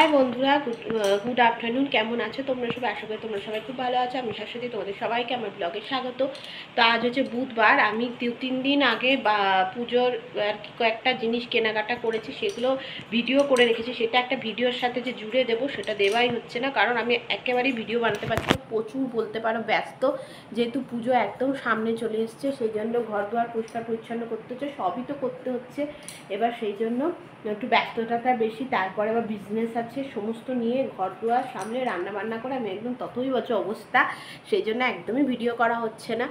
High বন্ধুরা, good afternoon. কেমন আছো তোমরা সবাই? আশা করি তোমরা সবাই খুব ভালো আছো। আমি শাশ্বতী, তোমাদের সবাইকে আমার ব্লগে স্বাগত। তো আজ হচ্ছে বুধবার। আমি 2-3 দিন আগে বা পুজোর আর কি কয়েকটা জিনিস কেনাকাটা করেছি, সেগুলো ভিডিও করে রেখেছি। সেটা একটা ভিডিওর সাথে যে জুড়ে দেবো সেটা দেওয়াই হচ্ছে না, কারণ আমি একেবারেই ভিডিও বানাতে পারছি না। প্রচুর বলতে পারো ব্যস্ত, যেহেতু পুজো একদম সামনে চলে এসছে। সেই জন্য ঘর দুয়ার পরিষ্কার পরিচ্ছন্ন করতে হচ্ছে, সবই তো করতে হচ্ছে। এবার সেই জন্য একটু ব্যস্ততাটা বেশি। তারপরে আবার বিজনেস আছে, সমস্ত নিয়ে ঘর দুয়ার সামনে রান্না বান্না করে আমি একদম ততই বছর অবস্থা। সেই জন্য একদমই ভিডিও করা হচ্ছে না।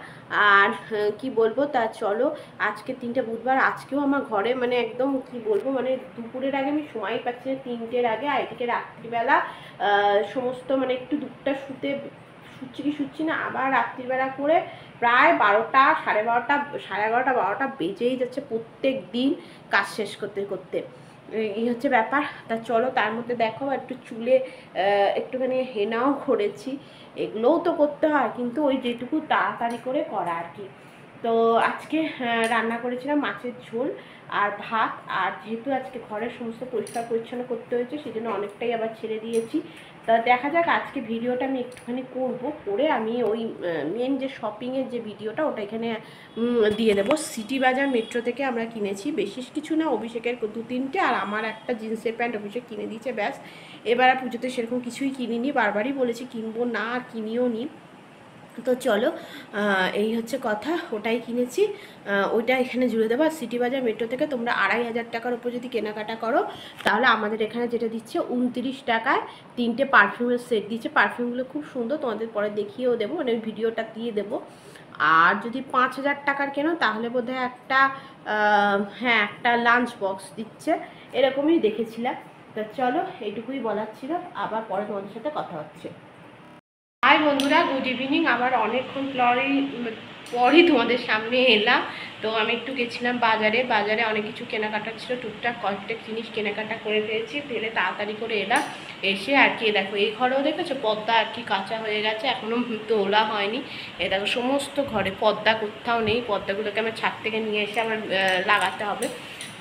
আর কি বলবো, তা চলো, আজকে 3টে বুধবার। আজকেও আমার ঘরে মানে একদম কি বলবো, মানে দুপুরের আগে আমি সময় পাচ্ছি না, 3টের আগে। আর এদিকে রাত্রিবেলা সমস্ত মানে একটু দুপুরটা শুচ্ছি না, আবার রাত্রিবেলা করে প্রায় 12টা, সাড়ে 11টা 12টা বেজেই যাচ্ছে প্রত্যেক দিন কাজ শেষ করতে করতে। এই হচ্ছে ব্যাপার। তা চলো, তার মধ্যে দেখো একটু চুলে একটুখানি হেনাও করেছি। এগুলোও তো করতে হয়, কিন্তু ওই যেটুকু তাড়াতাড়ি করে করা আর কি। তো আজকে রান্না করেছিলাম মাছের ঝোল আর ভাত। আর যেহেতু আজকে ঘরের সমস্ত পরিষ্কার পরিচ্ছন্ন করতে হয়েছে, সেই জন্য অনেকটাই আবার ছেড়ে দিয়েছি। তা দেখা যাক, আজকে ভিডিওটা আমি একটুখানি করে আমি ওই মেন যে শপিংয়ের যে ভিডিওটা ওটা এখানে দিয়ে দেবো। সিটি বাজার মেট্রো থেকে আমরা কিনেছি, বেশি কিছু না, অভিষেকের 2-3টে আর আমার একটা জিন্সের প্যান্ট অভিষেক কিনে দিয়েছে, ব্যাস। এবার আর পুজোতে সেরকম কিছুই কিনিনি, বারবারই বলেছি কিনবো না, আর কিনিও নি। তো চলো, এই হচ্ছে কথা। ওটাই কিনেছি, ওইটা এখানে জুড়ে দেবো। আর সিটি বাজার মেট্রো থেকে তোমরা 2500 টাকার উপর যদি কেনাকাটা করো, তাহলে আমাদের এখানে যেটা দিচ্ছে 29 টাকায় 3টে পারফিউমের সেট দিচ্ছে। পারফিউমগুলো খুব সুন্দর, তোমাদের পরে দেখিয়েও দেবো, মানে ভিডিওটা দিয়ে দেবো। আর যদি 5000 টাকার কেনো, তাহলে বোধহয় একটা হ্যাঁ, একটা লাঞ্চ বক্স দিচ্ছে, এরকমই দেখেছিলাম। তা চলো, এইটুকুই বলার ছিল, আবার পরে তোমাদের সাথে কথা হচ্ছে। হাই বন্ধুরা, গুড ইভিনিং। আবার অনেকক্ষণ পরই তোমাদের সামনে এলাম। তো আমি একটু গেছিলাম বাজারে অনেক কিছু কেনাকাটা ছিল, টুকটাক কয়েকটা জিনিস কেনাকাটা করে ফেলে তাড়াতাড়ি করে এলাম। এসে আর কি দেখো, এই ঘরেও দেখেছো পর্দা আর কি কাঁচা হয়ে গেছে, এখনও তোলা হয়নি। এ দেখো, সমস্ত ঘরে পর্দা কোথাও নেই, পর্দাগুলোকে আমার ছাদ থেকে নিয়ে এসে আমার লাগাতে হবে।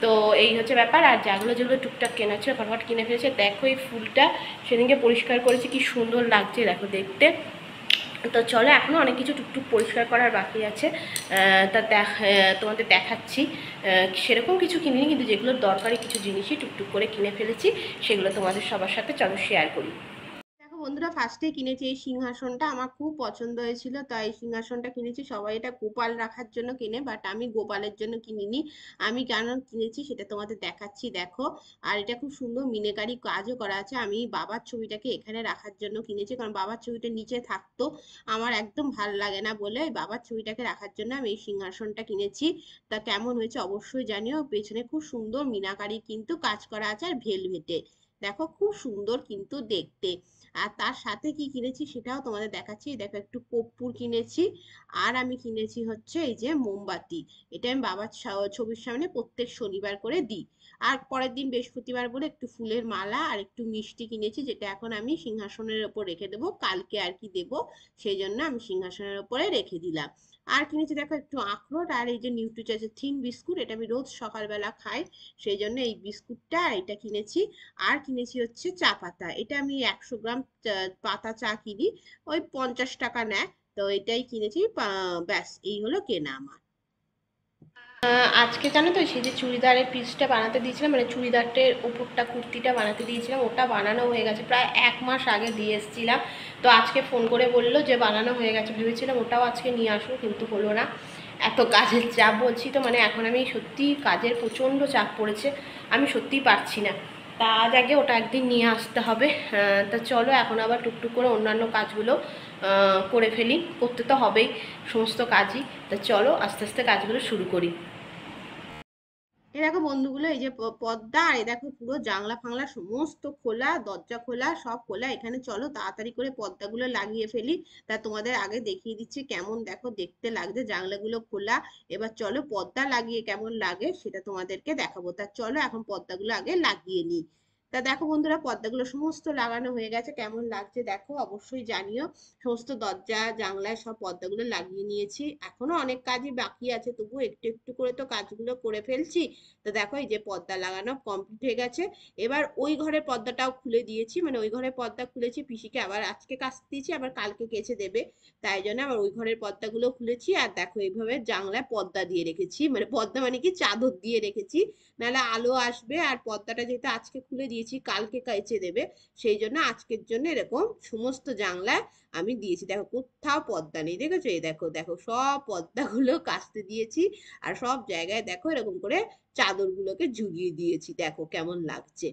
তো এই হচ্ছে ব্যাপার। আর যেগুলো টুকটাক কেনা ছিল ফটফট কিনে ফেলেছে। দেখো এই ফুলটা সেদিনকে পরিষ্কার করেছি, কি সুন্দর লাগছে দেখো দেখতে। তো চলো, এখনও অনেক কিছু টুকটুক পরিষ্কার করার বাকি আছে, তা তোমাদের দেখাচ্ছি। সেরকম কিছু কিনিনি, কিন্তু যেগুলোর দরকারি কিছু জিনিসই টুকটুক করে কিনে ফেলেছি, সেগুলো তোমাদের সবার সাথে চলো শেয়ার করি। দেখো বন্ধুরা, ফার্স্টে কিনেছি এই সিংহাসনটা, আমার খুব পছন্দ হয়েছিল, তাই এই সিংহাসনটা কিনেছি। সবাই এটা গোপাল রাখার জন্য কিনে, বাট আমি গোপালের জন্য কিনিনি। আমি কেন কিনেছি সেটা তোমাদের দেখাচ্ছি, দেখো। আর এটা খুব সুন্দর মিনেকারি কাজও করা আছে। আমি বাবার ছবিটাকে এখানে রাখার জন্য কিনেছি, কারণ বাবার ছবিটা নিচে থাকতো, আমার একদম ভাল লাগে না বলে ওই বাবার ছবিটাকে রাখার জন্য আমি এই সিংহাসনটা কিনেছি। তা কেমন হয়েছে অবশ্যই জানিও। পেছনে খুব সুন্দর মিনাকারি কিন্তু কাজ করা আছে, আর ভেলভেটে, দেখো খুব সুন্দর কিন্তু দেখতে। আর তার সাথে কি কিনেছি সেটাও তোমাদের দেখাচ্ছি। দেখো, একটু কর্পূর কিনেছি, আর আমি কিনেছি হচ্ছে এই যে মোমবাতি। এটা আমি বাবার ছবির সামনে প্রত্যেক শনিবার করে দিই। আর পরের দিন বৃহস্পতিবার বলে একটু ফুলের মালা আর একটু মিষ্টি কিনেছি, যেটা এখন আমি সিংহাসনের ওপর রেখে দেবো, কালকে আর কি দেবো, সেই জন্য আমি সিংহাসনের ওপরে রেখে দিলাম। আর কিনেছি দেখো একটু আখরোট, আর এই যে নিউট্রিচয়েসের থিন বিস্কুট, এটা আমি রোজ সকালবেলা খাই, সেই জন্য এই বিস্কুটটা আর এটা কিনেছি। আর কিনেছি হচ্ছে চা পাতা, এটা আমি 100 গ্রাম পাতা চা কিনি, ওই 50 টাকা নেয়। তো এটাই কিনেছি, ব্যাস এই হলো কেনা আমার। আজকে জানো তো, সেই যে চুড়িদারের পিসটা বানাতে দিয়েছিলাম, মানে চুড়িদারটের উপরটা কুর্তিটা বানাতে দিয়েছিলাম, ওটা বানানো হয়ে গেছে, প্রায় 1 মাস আগে দিয়ে এসেছিলাম। তো আজকে ফোন করে বললো যে বানানো হয়ে গেছে, ভেবেছিলাম ওটাও আজকে নিয়ে আসবো, কিন্তু হলো না। এত কাজের চাপ বলছি তো, মানে এখন আমি সত্যি কাজের প্রচণ্ড চাপ পড়েছে, আমি সত্যিই পারছি না। তা আজ আগে ওটা একদিন নিয়ে আসতে হবে। তা চলো, এখন আবার টুকটুক করে অন্যান্য কাজগুলো করে ফেলি, করতে তো হবেই সমস্ত কাজই। তা চলো আস্তে আস্তে কাজগুলো শুরু করি। এই দেখো বন্ধুগুলো, এই যে পর্দা, আর এই দেখো পুরো জানলা ফাংলা সমস্ত খোলা, দরজা খোলা, সব খোলা। এখানে চলো তাড়াতাড়ি করে পর্দাগুলো লাগিয়ে ফেলি। তা তোমাদের আগে দেখিয়ে দিচ্ছি কেমন দেখো দেখতে লাগছে জানলাগুলো খোলা। এবার চলো পর্দা লাগিয়ে কেমন লাগে সেটা তোমাদেরকে দেখাবো। তা চলো এখন পর্দাগুলো আগে লাগিয়ে নিই। তা দেখো বন্ধুরা, পর্দাগুলো সমস্ত লাগানো হয়ে গেছে, কেমন লাগছে দেখো অবশ্যই জানিও। সমস্ত দরজা জানলায় সব পর্দাগুলো লাগিয়ে নিয়েছি, এখনো অনেক কাজই বাকি আছে, তবু একটু একটু করে তো কাজগুলো করে ফেলছি। তো দেখো এই যে পর্দা লাগানো কমপ্লিট হয়ে গেছে। এবার ওই ঘরের পর্দাটাও খুলে দিয়েছি, মানে ওই ঘরের পর্দা খুলেছি, পিসিকে আবার আজকে কাচতে দিয়েছি, আবার কালকে কেচে দেবে, তাই জন্য আবার ওই ঘরের পর্দাগুলো খুলেছি। আর দেখো এইভাবে জানলায় পর্দা দিয়ে রেখেছি, মানে পর্দা মানে কি, চাদর দিয়ে রেখেছি, নাহলে আলো আসবে। আর পর্দাটা যেহেতু আজকে খুলে দিয়েছি, কালকে কেচে দেবে, সেই জন্য আজকের জন্য এরকম সমস্ত জানলায় আমি দিয়েছি। দেখো কোথাও পর্দা নেই, দেখেছো? এই দেখো দেখো সব পর্দাগুলো কাচতে দিয়েছি, আর সব জায়গায় দেখো এরকম করে চাদরগুলোকে ঝুলিয়ে দিয়েছি, দেখো কেমন লাগছে।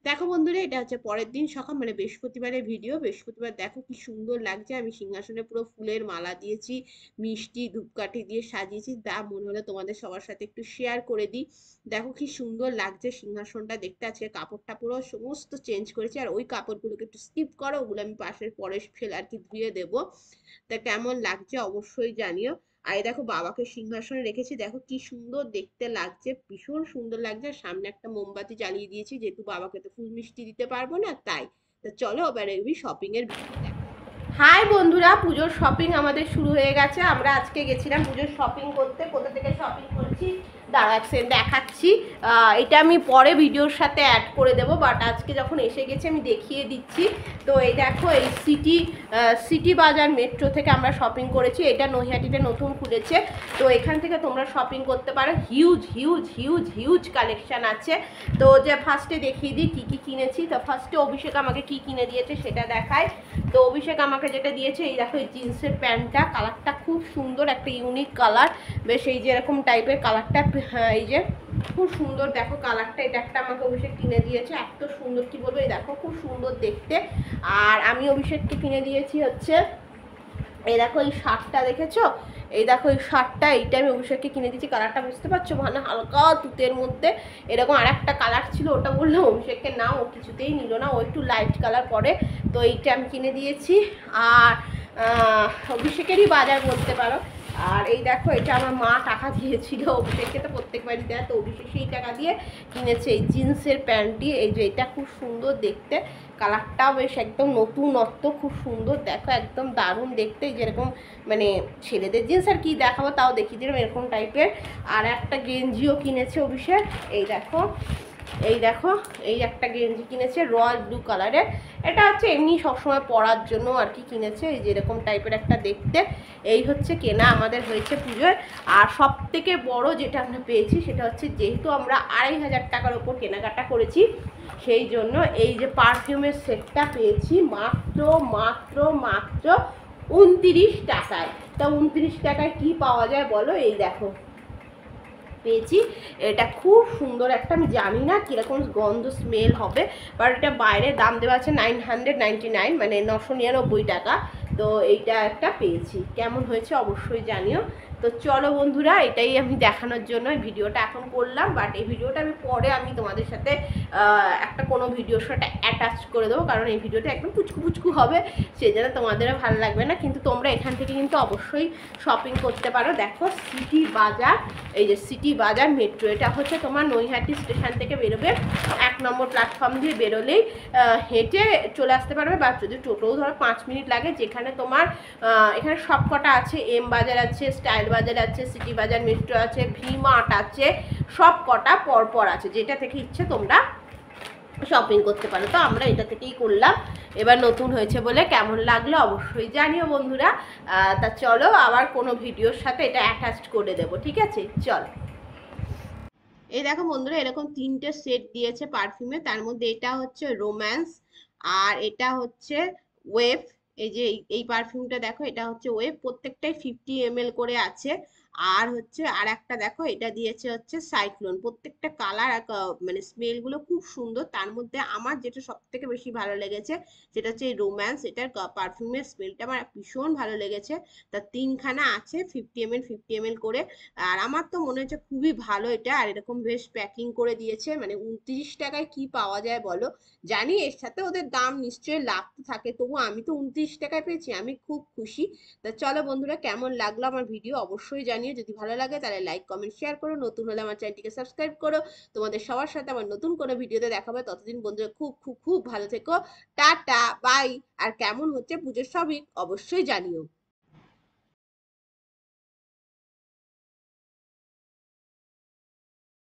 দেখো বন্ধুরা, এটা হচ্ছে পরের দিন সকাল, মানে বৃহস্পতিবারের ভিডিও। বৃহস্পতিবার দেখো কি সুন্দর লাগছে, আমি সিংহাসনে পুরো ফুলের মালা দিয়েছি, মিষ্টি ধূপকাঠি দিয়ে সাজিয়েছি, তা মনে হলো তোমাদের সবার সাথে একটু শেয়ার করে দিই। দেখো কি সুন্দর লাগছে সিংহাসনটা দেখতে। আজকে কাপড়টা পুরো সমস্ত চেঞ্জ করেছি, আর ওই কাপড়গুলোকে একটু স্কিপ করো, ওগুলো আমি পাশের পরে ফেলে আর কি ধুয়ে দেবো। তা কেমন লাগছে অবশ্যই জানিও। আর এই দেখো বাবাকে সিংহাসনে রেখেছি, দেখো কি সুন্দর দেখতে লাগছে, ভীষণ সুন্দর লাগছে। সামনে একটা মোমবাতি জ্বালিয়ে দিয়েছি, যেহেতু বাবাকে তো ফুল মিষ্টি দিতে পারবো না, তাই। তো চলো এবার শপিং এর ভিডিও দেখো। হাই বন্ধুরা, পুজোর শপিং আমাদের শুরু হয়ে গেছে। আমরা আজকে গেছিলাম পুজোর শপিং করতে। কোথা থেকে শপিং করছি দাঁড়াচ্ছেন দেখাচ্ছি, এটা আমি পরে ভিডিওর সাথে অ্যাড করে দেবো, বাট আজকে যখন এসে গেছে আমি দেখিয়ে দিচ্ছি। তো এই দেখো, এই সিটি বাজার মেট্রো থেকে আমরা শপিং করেছি, এটা নৈহাটিতে নতুন খুলেছে, তো এখান থেকে তোমরা শপিং করতে পারো। Huge huge huge huge collection আছে। তো যে ফার্স্টে দেখিয়ে দিই কী কী কিনেছি। তো ফার্স্টে অভিষেক আমাকে কি কিনে দিয়েছে সেটা দেখায়। তো অভিষেক আমাকে যেটা দিয়েছে, এই দেখো এই জিন্সের প্যান্টটা, কালারটা খুব সুন্দর, একটা ইউনিক কালার, বেশ এই যে এরকম টাইপের কালারটা, এই যে খুব সুন্দর দেখো কালারটা। এটা একটা আমাকে অভিষেক কিনে দিয়েছে, এত সুন্দর, কি বলবো, এই দেখো খুব সুন্দর দেখতে। আর আমি অভিষেককে কিনে দিয়েছি হচ্ছে, এই দেখো এই শার্টটা দেখেছো, এই দেখো এই শার্টটা, এইটা আমি অভিষেককে কিনে দিয়েছি। কালারটা বুঝতে পারছো, মানে হালকা তুতের মধ্যে এরকম। আর একটা কালার ছিল, ওটা বললাম অভিষেককে না, ও কিছুতেই নিল না, ও একটু লাইট কালার পরে, তো এইটা আমি কিনে দিয়েছি। আর অভিষেকেরই বাজার বলতে পারো। আর এই দেখো, এটা আমার মা টাকা দিয়েছিল, অভিষেককে তো প্রত্যেকবারই দেয়, তো অভিষেক সেই টাকা দিয়ে কিনেছে এই জিন্সের প্যান্টটি। এই যে এটা খুব সুন্দর দেখতে, কালারটাও বেশ একদম নতুনত্ব, খুব সুন্দর দেখো, একদম দারুণ দেখতে, যেরকম মানে ছেলেদের জিন্স আর কি দেখাবো, তাও দেখিয়ে দিলাম এরকম টাইপের। আর একটা গেঞ্জিও কিনেছে অভিষেক, এই দেখো, এই দেখো এই একটা গেঞ্জি কিনেছে রয়্যাল ব্লু কালারের। এটা হচ্ছে এমনি সবসময় পরার জন্য আর কি কিনেছে, এই যে এরকম টাইপের একটা দেখতে। এই হচ্ছে কেনা আমাদের হয়েছে পুজোয়। আর সব থেকে বড় যেটা আমরা পেয়েছি সেটা হচ্ছে, যেহেতু আমরা 2500 টাকার ওপর কেনাকাটা করেছি, সেই জন্য এই যে পারফিউমের সেটটা পেয়েছি মাত্র মাত্র মাত্র 29 টাকায়। তা 29 টাকায় কি পাওয়া যায় বলো, এই দেখো পেয়েছি। এটা খুব সুন্দর একটা, আমি জানি না কীরকম গন্ধ স্মেল হবে, বাট এটা বাইরে দাম দেওয়া আছে 999, মানে 999 টাকা। তো এইটা একটা পেয়েছি, কেমন হয়েছে অবশ্যই জানিও। তো চলো বন্ধুরা, এটাই আমি দেখানোর জন্য ভিডিওটা এখন করলাম, বাট এই ভিডিওটা আমি পরে আমি তোমাদের সাথে একটা কোনো ভিডিওর সাথে অ্যাটাচ করে দেবো, কারণ এই ভিডিওটা একদম পুচকু পুচকু হবে, সেই জন্য তোমাদেরও ভালো লাগবে না। কিন্তু তোমরা এখান থেকে কিন্তু অবশ্যই শপিং করতে পারো। দেখো সিটি বাজার, এই যে সিটি বাজার মেট্রো, এটা হচ্ছে তোমার নৈহাটি স্টেশন থেকে বেরোবে, 1 নম্বর প্ল্যাটফর্ম দিয়ে বেরোলেই হেঁটে চলে আসতে পারবে, বা যদি টোটোও ধরো 5 মিনিট লাগে। যেখানে তোমার এখানে সব কটা আছে, এম বাজার আছে, স্টাইল বাজার আছে, সিটি বাজার মেট্রো আছে, ভি মার্ট আছে, সব কটা পরপর আছে, যেটা থেকে ইচ্ছে তোমরা শপিং করতে পারো। তো আমরা এটা থেকেই করলাম। এবার নতুন হয়েছে বলে কেমন লাগলো অবশ্যই জানিও বন্ধুরা। তা চলো আবার কোনো ভিডিওর সাথে এটা অ্যাটাচড করে দেবো, ঠিক আছে? চলো, এই দেখো বন্ধুরা, এরকম 3টে সেট দিয়েছে পারফিউমে, তার মধ্যে এটা হচ্ছে রোম্যান্স, আর এটা হচ্ছে ওয়েভ। এই যে এই পারফিউমটা দেখো, এটা হচ্ছে ওয়েভ, প্রত্যেকটাই 50 ml করে আছে। আর হচ্ছে আর একটা দেখো, এটা দিয়েছে হচ্ছে সাইক্লোন। প্রত্যেকটা কালার মানে স্মেল গুলো খুব সুন্দর। তার মধ্যে আমার যেটা সব থেকে বেশি ভালো লেগেছে সেটা হচ্ছে রোম্যান্স, এটার পারফিউমের স্মেলটা আমার ভীষণ ভালো লেগেছে। তা 3খানা আছে, 50 ml করে। আর আমার তো মনে হচ্ছে খুবই ভালো এটা। আর এরকম বেশ প্যাকিং করে দিয়েছে, মানে 29 টাকায় কি পাওয়া যায় বলো। জানি এর সাথে ওদের দাম নিশ্চয়ই লাভ তো থাকে, তবু আমি তো 29 টাকায় পেয়েছি, আমি খুব খুশি। তা চলো বন্ধুরা, কেমন লাগলো আমার ভিডিও অবশ্যই জানি। জানিও। যদি ভালো লাগে তাহলে লাইক কমেন্ট শেয়ার করো, নতুন হলে আমার চ্যানেলটিকে সাবস্ক্রাইব করো। তোমাদের সবার সাথে আমার নতুন কোনো ভিডিওতে দেখা হবে। ততদিন বন্ধুরা খুব খুব খুব ভালো থেকো। Tata bye. আর কেমন হচ্ছে পুজোর সবই অবশ্যই জানিও।